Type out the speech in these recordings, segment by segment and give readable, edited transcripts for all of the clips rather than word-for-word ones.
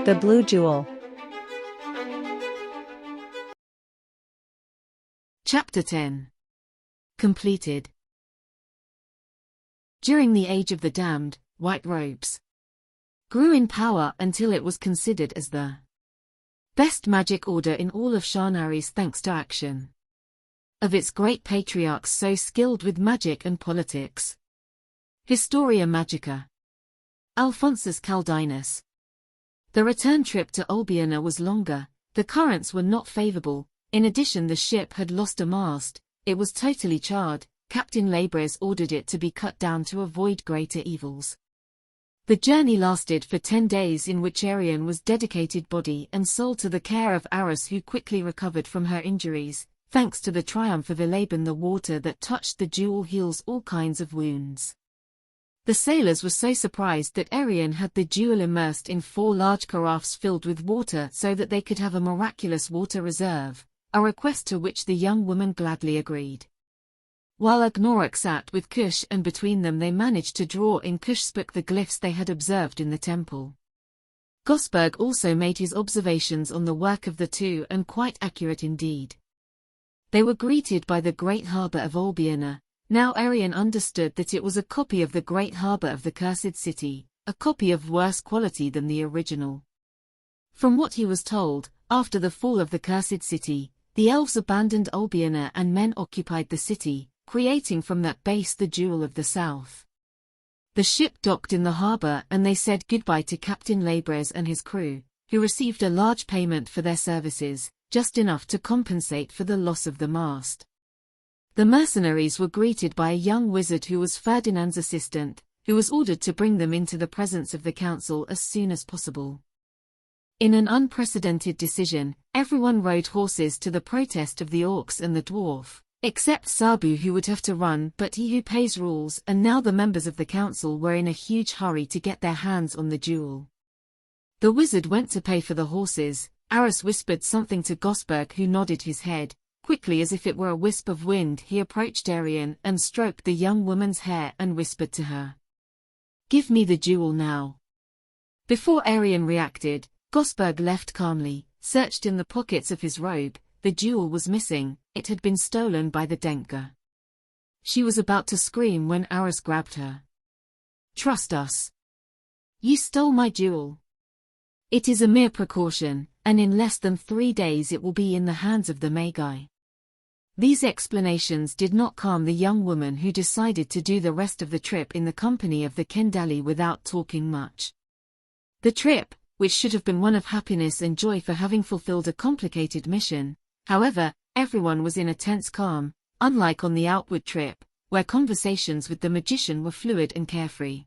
The Blue Jewel. Chapter 10. Completed. During the Age of the Damned, White Robes grew in power until it was considered as the best magic order in all of Mercenaries thanks to action of its great patriarchs so skilled with magic and politics. Historia Magica. Alphonsus Caldinus. The return trip to Albiona was longer, the currents were not favorable, in addition the ship had lost a mast, it was totally charred, Captain Labres ordered it to be cut down to avoid greater evils. The journey lasted for 10 days in which Arian was dedicated body and soul to the care of Aris, who quickly recovered from her injuries, thanks to the triumph of Elaban. The water that touched the jewel heals all kinds of wounds. The sailors were so surprised that Arian had the jewel immersed in 4 large carafes filled with water so that they could have a miraculous water reserve, a request to which the young woman gladly agreed. While Agnorak sat with Kush, and between them they managed to draw in Kush's book the glyphs they had observed in the temple. Gosberg also made his observations on the work of the two, and quite accurate indeed. They were greeted by the great harbour of Albiona. Now Arian understood that it was a copy of the great harbour of the Cursed City, a copy of worse quality than the original. From what he was told, after the fall of the Cursed City, the elves abandoned Albiona and men occupied the city, creating from that base the Jewel of the South. The ship docked in the harbour and they said goodbye to Captain Labres and his crew, who received a large payment for their services, just enough to compensate for the loss of the mast. The mercenaries were greeted by a young wizard who was Ferdinand's assistant, who was ordered to bring them into the presence of the council as soon as possible. In an unprecedented decision, everyone rode horses to the protest of the orcs and the dwarf, except Sabu, who would have to run, but he who pays rules, and now the members of the council were in a huge hurry to get their hands on the jewel. The wizard went to pay for the horses. Aris whispered something to Gosberg, who nodded his head. Quickly, as if it were a wisp of wind, he approached Arian and stroked the young woman's hair and whispered to her, "Give me the jewel now." Before Arian reacted, Gosberg left calmly, searched in the pockets of his robe. The jewel was missing, it had been stolen by the Denka. She was about to scream when Aris grabbed her. "Trust us. You stole my jewel. It is a mere precaution, and in less than 3 days it will be in the hands of the Magi." These explanations did not calm the young woman, who decided to do the rest of the trip in the company of the Kendali without talking much. The trip, which should have been one of happiness and joy for having fulfilled a complicated mission, however, everyone was in a tense calm, unlike on the outward trip, where conversations with the magician were fluid and carefree.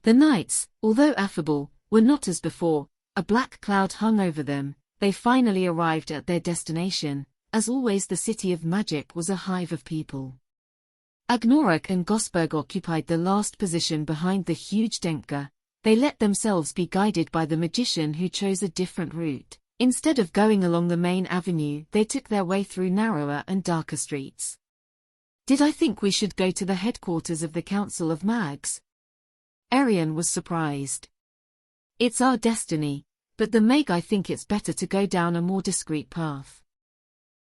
The nights, although affable, were not as before. A black cloud hung over them. They finally arrived at their destination. As always, the city of magic was a hive of people. Agnorak and Gosberg occupied the last position behind the huge Denka. They let themselves be guided by the magician, who chose a different route. Instead of going along the main avenue, they took their way through narrower and darker streets. "Did I think we should go to the headquarters of the Council of Mags?" Arian was surprised. "It's our destiny, but the Magi think it's better to go down a more discreet path."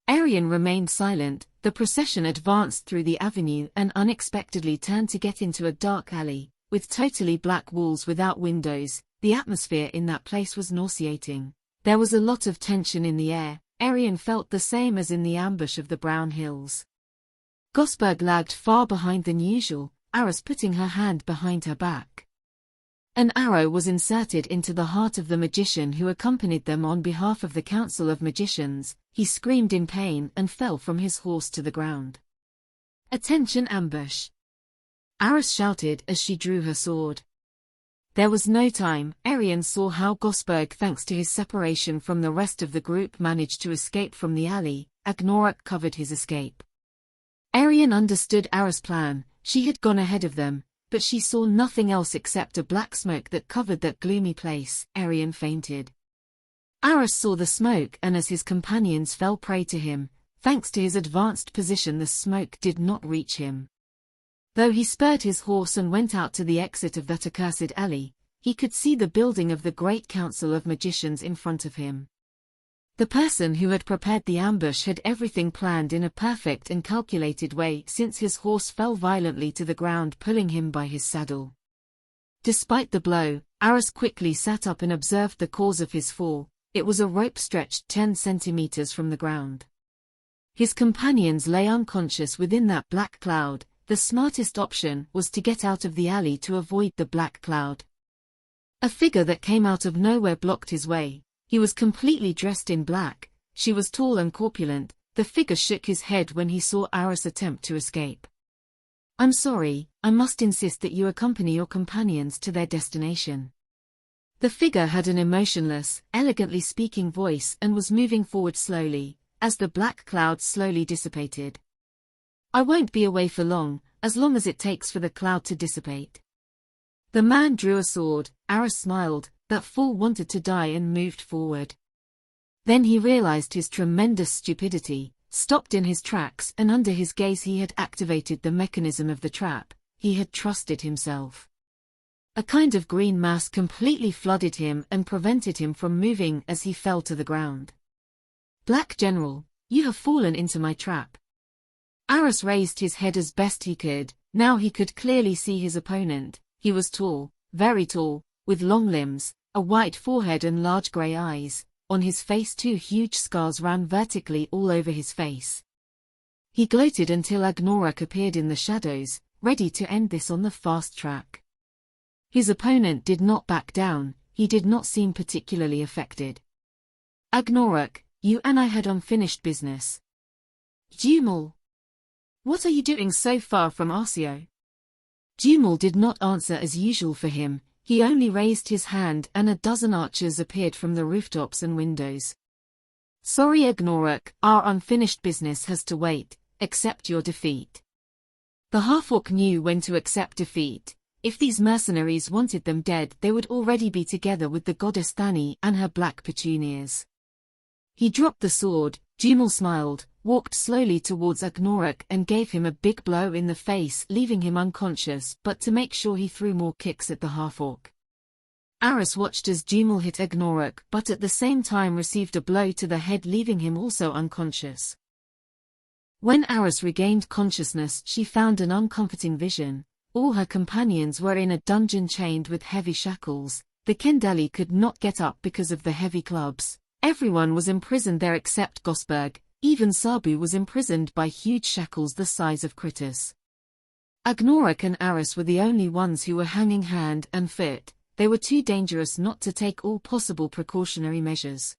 Arian remained silent. The procession advanced through the avenue and unexpectedly turned to get into a dark alley, with totally black walls without windows. The atmosphere in that place was nauseating. There was a lot of tension in the air. Arian felt the same as in the ambush of the Brown Hills. Gosberg lagged far behind than usual, Aris putting her hand behind her back. An arrow was inserted into the heart of the magician who accompanied them on behalf of the Council of Magicians. He screamed in pain and fell from his horse to the ground. "Attention, ambush!" Aris shouted as she drew her sword. There was no time. Arian saw how Gosberg, thanks to his separation from the rest of the group, managed to escape from the alley. Agnorak covered his escape. Arian understood Aris' plan. She had gone ahead of them, but she saw nothing else except a black smoke that covered that gloomy place. Arian fainted. Aris saw the smoke, and as his companions fell prey to him, thanks to his advanced position, the smoke did not reach him. Though he spurred his horse and went out to the exit of that accursed alley, he could see the building of the Great Council of Magicians in front of him. The person who had prepared the ambush had everything planned in a perfect and calculated way since his horse fell violently to the ground, pulling him by his saddle. Despite the blow, Aris quickly sat up and observed the cause of his fall. It was a rope stretched 10 centimeters from the ground. His companions lay unconscious within that black cloud. The smartest option was to get out of the alley to avoid the black cloud. A figure that came out of nowhere blocked his way. He was completely dressed in black. She was tall and corpulent. The figure shook his head when he saw Aris attempt to escape. "I'm sorry, I must insist that you accompany your companions to their destination." The figure had an emotionless, elegantly speaking voice and was moving forward slowly, as the black cloud slowly dissipated. "I won't be away for long as it takes for the cloud to dissipate." The man drew a sword. Aris smiled. That fool wanted to die and moved forward. Then he realized his tremendous stupidity, stopped in his tracks, and under his gaze he had activated the mechanism of the trap. He had trusted himself. A kind of green mass completely flooded him and prevented him from moving as he fell to the ground. "Black General, you have fallen into my trap." Aris raised his head as best he could. Now he could clearly see his opponent. He was tall, very tall, with long limbs, a white forehead and large grey eyes. On his face 2 huge scars ran vertically all over his face. He gloated until Agnorak appeared in the shadows, ready to end this on the fast track. His opponent did not back down. He did not seem particularly affected. "Agnorak, you and I had unfinished business." "Jumel, what are you doing so far from Arcio?" Jumel did not answer as usual for him. He only raised his hand and a dozen archers appeared from the rooftops and windows. "Sorry Agnorak, our unfinished business has to wait. Accept your defeat." The half-orc knew when to accept defeat. If these mercenaries wanted them dead, they would already be together with the goddess Thani and her black petunias. He dropped the sword. Jumel smiled, walked slowly towards Agnorak and gave him a big blow in the face, leaving him unconscious, but to make sure he threw more kicks at the half-orc. Aris watched as Jumel hit Agnorak, but at the same time received a blow to the head, leaving him also unconscious. When Aris regained consciousness, she found an uncomforting vision. All her companions were in a dungeon chained with heavy shackles. The Kendali could not get up because of the heavy clubs. Everyone was imprisoned there except Gosberg. Even Sabu was imprisoned by huge shackles the size of critters. Agnorak and Aris were the only ones who were hanging hand and foot. They were too dangerous not to take all possible precautionary measures.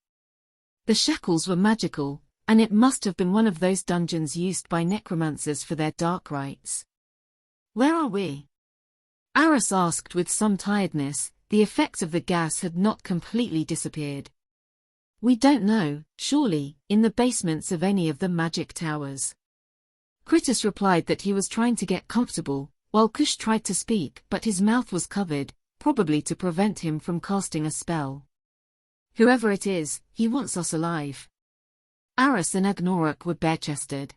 The shackles were magical, and it must have been one of those dungeons used by necromancers for their dark rites. "Where are we?" Aris asked with some tiredness. The effects of the gas had not completely disappeared. "We don't know, surely, in the basements of any of the magic towers." Kritis replied that he was trying to get comfortable, while Kush tried to speak but his mouth was covered, probably to prevent him from casting a spell. "Whoever it is, he wants us alive." Aris and Agnorak were bare-chested.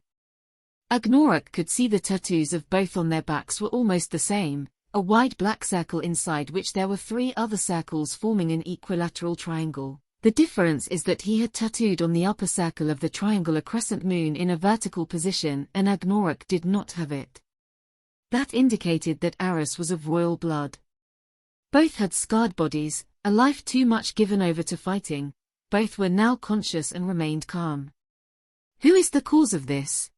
Agnorak could see the tattoos of both on their backs were almost the same, a wide black circle inside which there were 3 other circles forming an equilateral triangle. The difference is that he had tattooed on the upper circle of the triangle a crescent moon in a vertical position and Agnorak did not have it. That indicated that Aris was of royal blood. Both had scarred bodies, a life too much given over to fighting. Both were now conscious and remained calm. "Who is the cause of this?"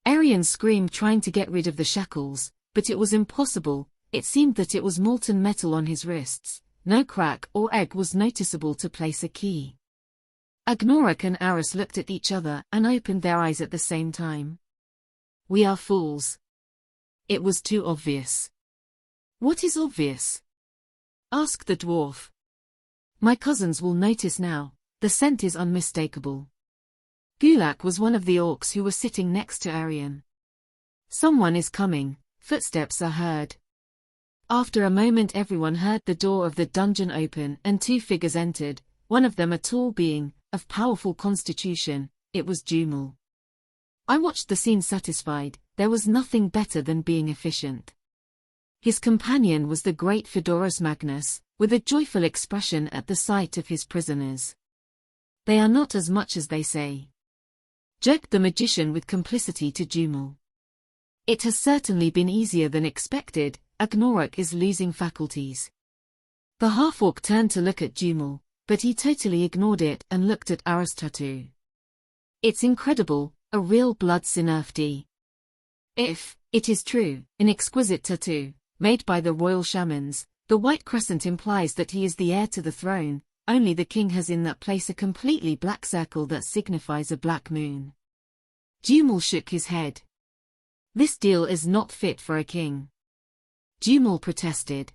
Arian screamed, trying to get rid of the shackles, but it was impossible. It seemed that it was molten metal on his wrists. No crack or egg was noticeable to place a key. Agnorak and Aris looked at each other and opened their eyes at the same time. "We are fools." It was too obvious. "What is obvious?" asked the dwarf. "My cousins will notice now. The scent is unmistakable." Gulak was one of the orcs who were sitting next to Arian. "Someone is coming. Footsteps are heard." After a moment everyone heard the door of the dungeon open and 2 figures entered, one of them a tall being, of powerful constitution. It was Jumel. I watched the scene satisfied. There was nothing better than being efficient. His companion was the great Phoedorus Magnus, with a joyful expression at the sight of his prisoners. "They are not as much as they say," joked the magician with complicity to Jumel. "It has certainly been easier than expected. Agnorok is losing faculties." The half-orc turned to look at Jumel, but he totally ignored it and looked at Aras' tattoo. "It's incredible, a real blood Sinurfd. If it is true, an exquisite tattoo, made by the royal shamans, the white crescent implies that he is the heir to the throne. Only the king has in that place a completely black circle that signifies a black moon." Jumel shook his head. "This deal is not fit for a king." Jumel protested.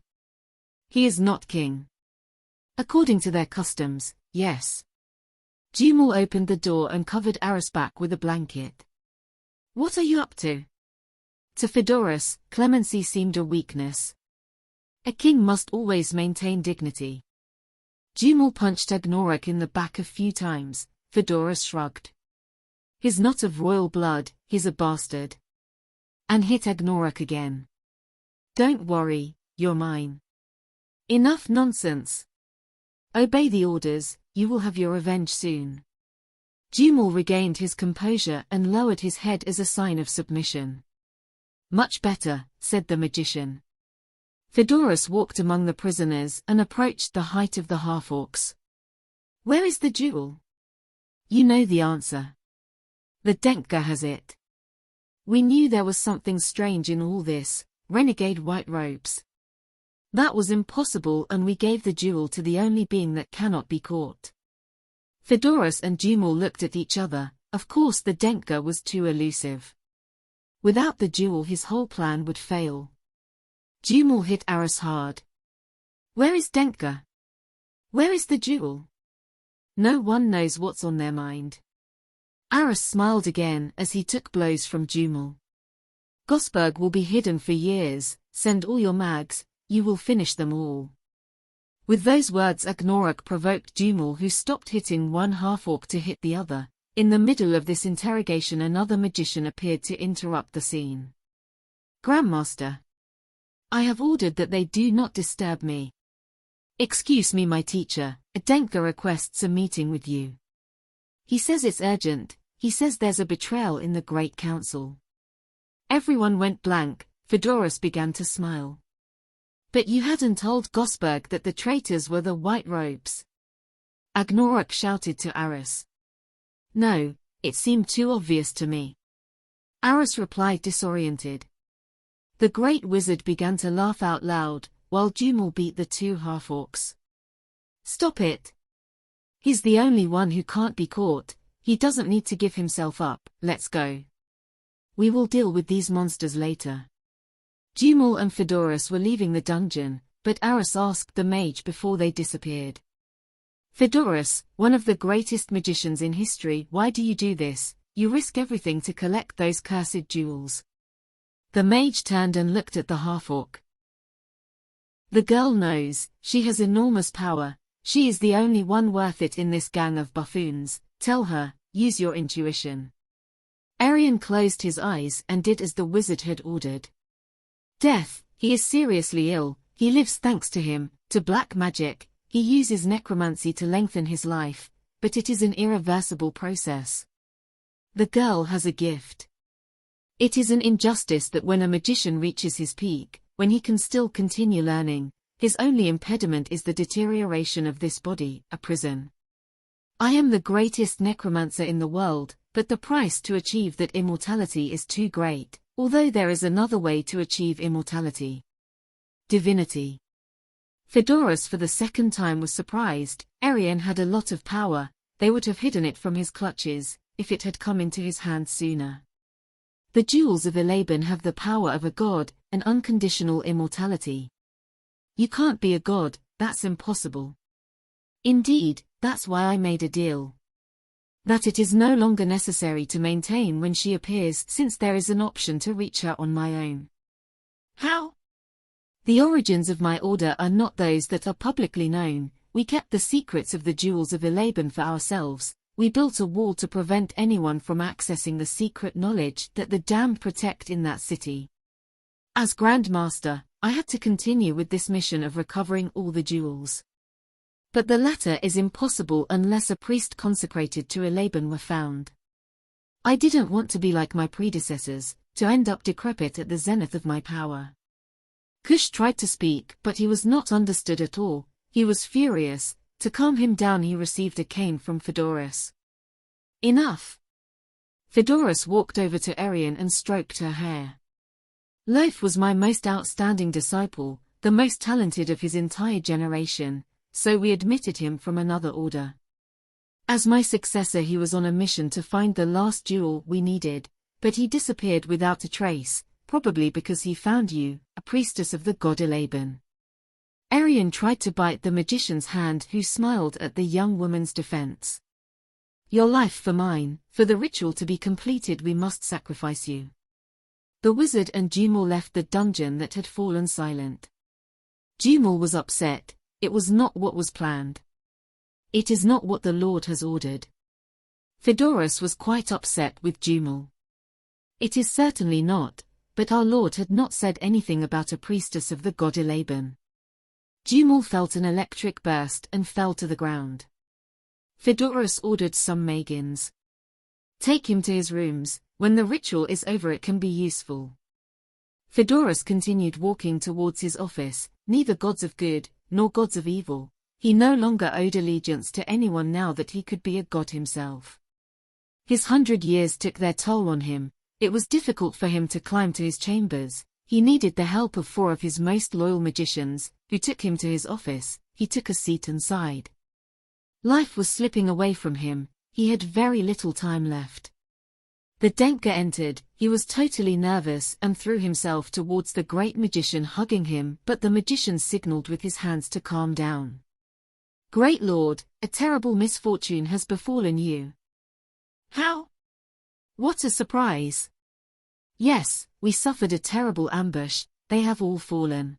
"He is not king." "According to their customs, yes." Jumel opened the door and covered Aras back with a blanket. "What are you up to?" To Phoedorus, clemency seemed a weakness. A king must always maintain dignity. Jumel punched Agnorok in the back a few times. Phoedorus shrugged. "He's not of royal blood, he's a bastard." And hit Agnorok again. "Don't worry, you're mine." "Enough nonsense. Obey the orders, you will have your revenge soon." Jumel regained his composure and lowered his head as a sign of submission. "Much better," said the magician. Phoedorus walked among the prisoners and approached the height of the half-orcs. "Where is the jewel?" "You know the answer. The Denkga has it." "We knew there was something strange in all this, renegade white robes. That was impossible, and we gave the jewel to the only being that cannot be caught." Phoedorus and Jumel looked at each other. Of course the Denkga was too elusive. Without the jewel his whole plan would fail. Jumel hit Aras hard. "Where is Denkga? Where is the jewel?" No one knows what's on their mind. Aras smiled again as he took blows from Jumel. "Gosberg will be hidden for years. Send all your mags, you will finish them all." With those words Agnorok provoked Jumel, who stopped hitting one half-orc to hit the other. In the middle of this interrogation another magician appeared to interrupt the scene. "Grandmaster, I have ordered that they do not disturb me." "Excuse me, my teacher, a Denkga requests a meeting with you. He says it's urgent, he says there's a betrayal in the Great Council." Everyone went blank. Phoedorus began to smile. "But you hadn't told Gosberg that the traitors were the white robes?" Agnorok shouted to Aras. "No, it seemed too obvious to me." Aras replied disoriented. The great wizard began to laugh out loud, while Jumel beat the two half-orcs. "Stop it! He's the only one who can't be caught, he doesn't need to give himself up, let's go. We will deal with these monsters later." Jumel and Phoedorus were leaving the dungeon, but Aras asked the mage before they disappeared. "Phoedorus, one of the greatest magicians in history, why do you do this? You risk everything to collect those cursed jewels." The mage turned and looked at the half-orc. "The girl knows, she has enormous power, she is the only one worth it in this gang of buffoons. Tell her, use your intuition." Arian closed his eyes and did as the wizard had ordered. "Death, he is seriously ill, he lives thanks to him, to black magic. He uses necromancy to lengthen his life, but it is an irreversible process. The girl has a gift. It is an injustice that when a magician reaches his peak, when he can still continue learning, his only impediment is the deterioration of this body, a prison. I am the greatest necromancer in the world, but the price to achieve that immortality is too great, although there is another way to achieve immortality. Divinity." Phoedorus for the second time was surprised. Arian had a lot of power, they would have hidden it from his clutches, if it had come into his hands sooner. The jewels of Elaban have the power of a god, an unconditional immortality. You can't be a god, that's impossible. Indeed, that's why I made a deal. That it is no longer necessary to maintain when she appears, since there is an option to reach her on my own. How? The origins of my order are not those that are publicly known. We kept the secrets of the jewels of Elaban for ourselves. We built a wall to prevent anyone from accessing the secret knowledge that the damned protect in that city. As Grand Master, I had to continue with this mission of recovering all the jewels. But the latter is impossible unless a priest consecrated to Elaban were found. I didn't want to be like my predecessors, to end up decrepit at the zenith of my power. Kush tried to speak, but he was not understood at all. He was furious. To calm him down he received a cane from Phedoros. Enough! Phedoros walked over to Arian and stroked her hair. Loth was my most outstanding disciple, the most talented of his entire generation, so we admitted him from another order. As my successor he was on a mission to find the last jewel we needed, but he disappeared without a trace, probably because he found you, a priestess of the god Elaban. Arian tried to bite the magician's hand, who smiled at the young woman's defense. Your life for mine, for the ritual to be completed we must sacrifice you. The wizard and Jumel left the dungeon that had fallen silent. Jumel was upset. It was not what was planned. It is not what the Lord has ordered. Phedoros was quite upset with Jumel. It is certainly not, but our Lord had not said anything about a priestess of the god Elaban. Jumel felt an electric burst and fell to the ground. Phedoros ordered some Magins. Take him to his rooms. When the ritual is over it can be useful. Phedoros continued walking towards his office, neither gods of good, nor gods of evil. He no longer owed allegiance to anyone now that he could be a god himself. His 100 years took their toll on him. It was difficult for him to climb to his chambers. He needed the help of 4 of his most loyal magicians, who took him to his office. He took a seat and sighed. Life was slipping away from him. He had very little time left. The Denka entered. He was totally nervous and threw himself towards the great magician, hugging him, but the magician signaled with his hands to calm down. Great Lord, a terrible misfortune has befallen you. How? What a surprise! Yes, we suffered a terrible ambush. They have all fallen.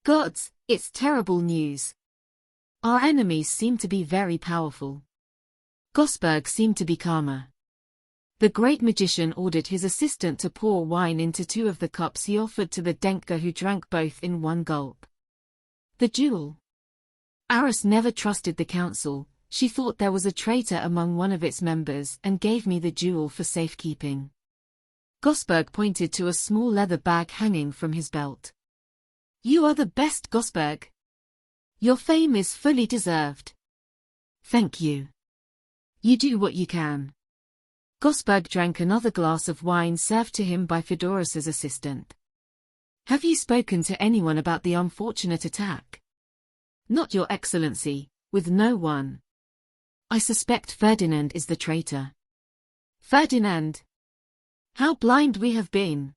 Gods, it's terrible news. Our enemies seem to be very powerful. Gosberg seemed to be calmer. The great magician ordered his assistant to pour wine into 2 of the cups he offered to the Denka, who drank both in one gulp. The jewel. Aris never trusted the council. She thought there was a traitor among one of its members and gave me the jewel for safekeeping. Gosberg pointed to a small leather bag hanging from his belt. You are the best, Gosberg. Your fame is fully deserved. Thank you. You do what you can. Gosberg drank another glass of wine served to him by Phedoros' assistant. Have you spoken to anyone about the unfortunate attack? Not, Your Excellency, with no one. I suspect Ferdinand is the traitor. Ferdinand? How blind we have been.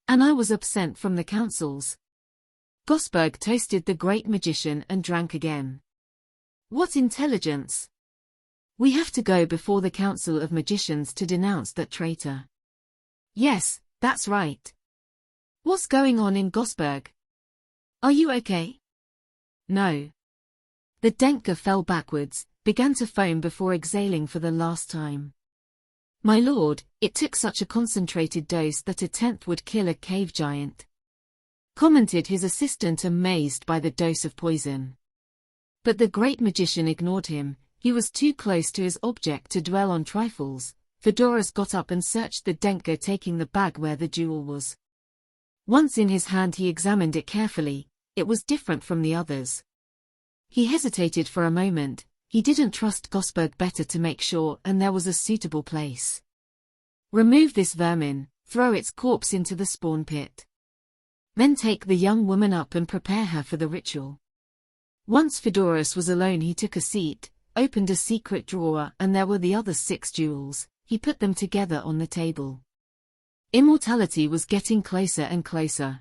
And I was absent from the councils. Gosberg toasted the great magician and drank again. What intelligence! We have to go before the Council of Magicians to denounce that traitor. Yes, that's right. What's going on in Gosberg? Are you okay? No. The Denka fell backwards, began to foam before exhaling for the last time. My lord, it took such a concentrated dose that a 10th would kill a cave giant. Commented his assistant, amazed by the dose of poison. But the great magician ignored him. He was too close to his object to dwell on trifles. Phedoros got up and searched the Denka, taking the bag where the jewel was. Once in his hand he examined it carefully. It was different from the others. He hesitated for a moment. He didn't trust Gosberg better to make sure, and there was a suitable place. Remove this vermin, throw its corpse into the spawn pit. Then take the young woman up and prepare her for the ritual. Once Phedoros was alone, he took a seat, opened a secret drawer, and there were the other 6 jewels. He put them together on the table. Immortality was getting closer and closer.